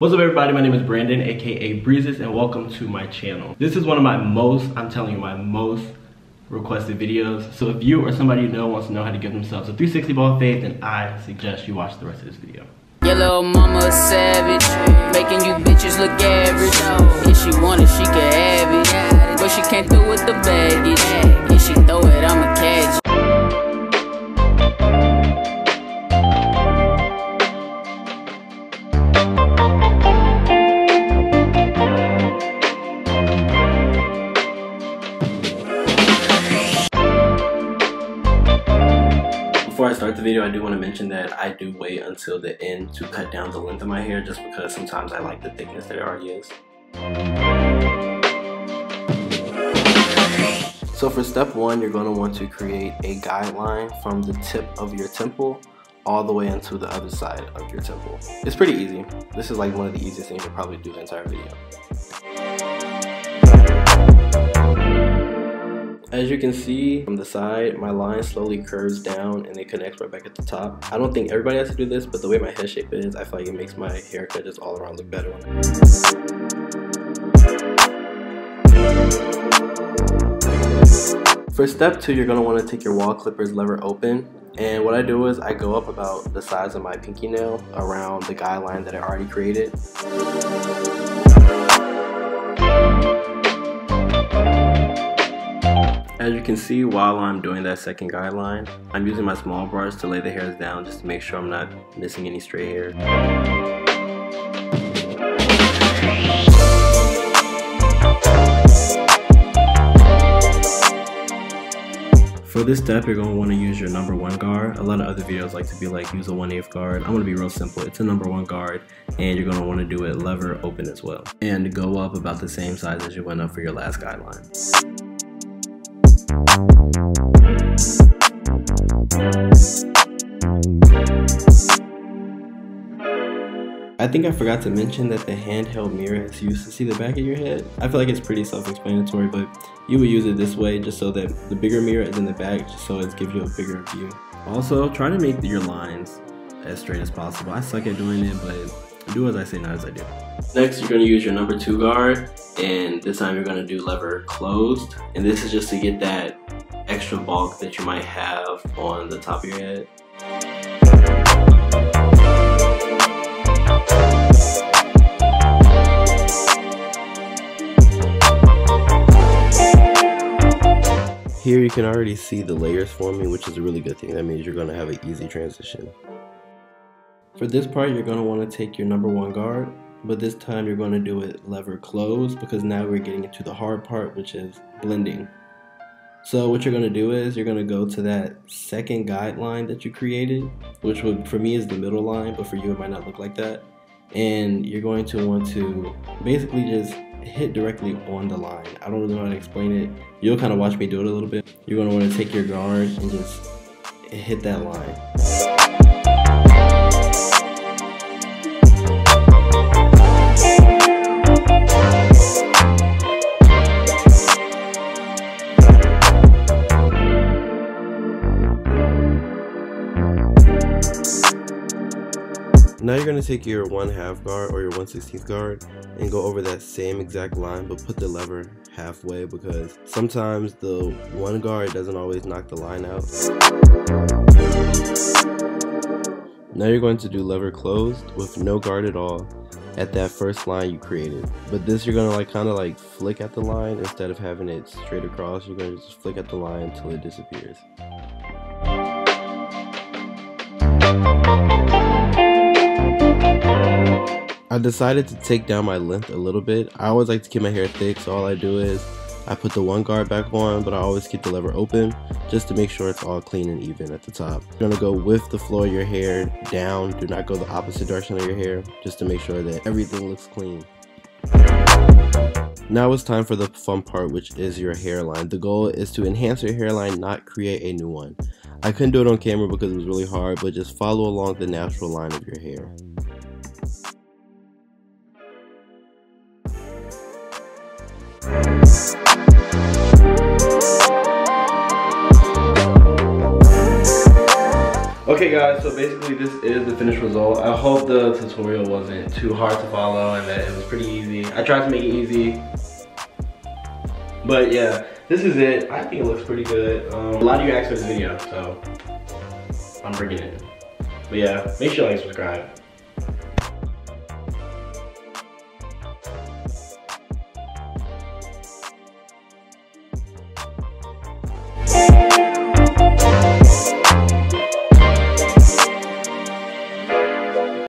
What's up everybody, my name is Brandon aka Breezes and welcome to my channel. This is one of my most requested videos. So if you or somebody you know wants to know how to give themselves a 360 ball fade, then I suggest you watch the rest of this video. Your little mama a savage, making you bitches look average. If she want it, she can have it, but she can't do with the baggage. If she throw it, I'ma catch it. Before I start the video, I do want to mention that I do wait until the end to cut down the length of my hair just because sometimes I like the thickness that it already is. So for step one, you're going to want to create a guideline from the tip of your temple all the way into the other side of your temple. It's pretty easy. This is like one of the easiest things you'll probably do the entire video. As you can see from the side, my line slowly curves down and it connects right back at the top. I don't think everybody has to do this, but the way my head shape is, I feel like it makes my haircut just all around look better. For step two, you're going to want to take your Wahl clippers lever open. And what I do is I go up about the size of my pinky nail around the guideline that I already created. As you can see, while I'm doing that second guideline, I'm using my small bars to lay the hairs down just to make sure I'm not missing any stray hair. For this step, you're going to want to use your number 1 guard. A lot of other videos like to be like, use a 1/8 guard. I'm going to be real simple. It's a number 1 guard, and you're going to want to do it lever open as well. And go up about the same size as you went up for your last guideline. I think I forgot to mention that the handheld mirror is used to see the back of your head. I feel like it's pretty self-explanatory, but you would use it this way just so that the bigger mirror is in the back, just so it gives you a bigger view. Also, try to make your lines as straight as possible. I suck at doing it, but do as I say, not as I do. Next, you're going to use your number 2 guard, and this time you're going to do lever closed. And this is just to get that extra bulk that you might have on the top of your head. Here you can already see the layers forming, which is a really good thing. That means you're going to have an easy transition. For this part, you're going to want to take your number 1 guard, but this time you're going to do it lever close because now we're getting into the hard part, which is blending. So what you're going to do is you're going to go to that second guideline that you created, which would, for me, is the middle line, but for you it might not look like that. And you're going to want to basically just hit directly on the line. I don't really know how to explain it. You'll kind of watch me do it a little bit. You're going to want to take your guard and just hit that line. Now you're going to take your 1/2 guard or your 1/16 guard and go over that same exact line, but put the lever halfway because sometimes the 1 guard doesn't always knock the line out. Now you're going to do lever closed with no guard at all at that first line you created. But this you're going to kind of flick at the line instead of having it straight across. You're going to just flick at the line until it disappears. I decided to take down my length a little bit. I always like to keep my hair thick, so all I do is I put the 1 guard back on, but I always keep the lever open just to make sure it's all clean and even at the top. You're going to go with the flow of your hair down. Do not go the opposite direction of your hair, just to make sure that everything looks clean. Now it's time for the fun part, which is your hairline. The goal is to enhance your hairline, not create a new one. I couldn't do it on camera because it was really hard, but just follow along the natural line of your hair. Okay Okay guys, so basically this is the finished result. I hope the tutorial wasn't too hard to follow and that it was pretty easy. I tried to make it easy. But yeah, this is it. I think it looks pretty good. A lot of you asked for this video, so I'm bringing it. But yeah, make sure you like and subscribe.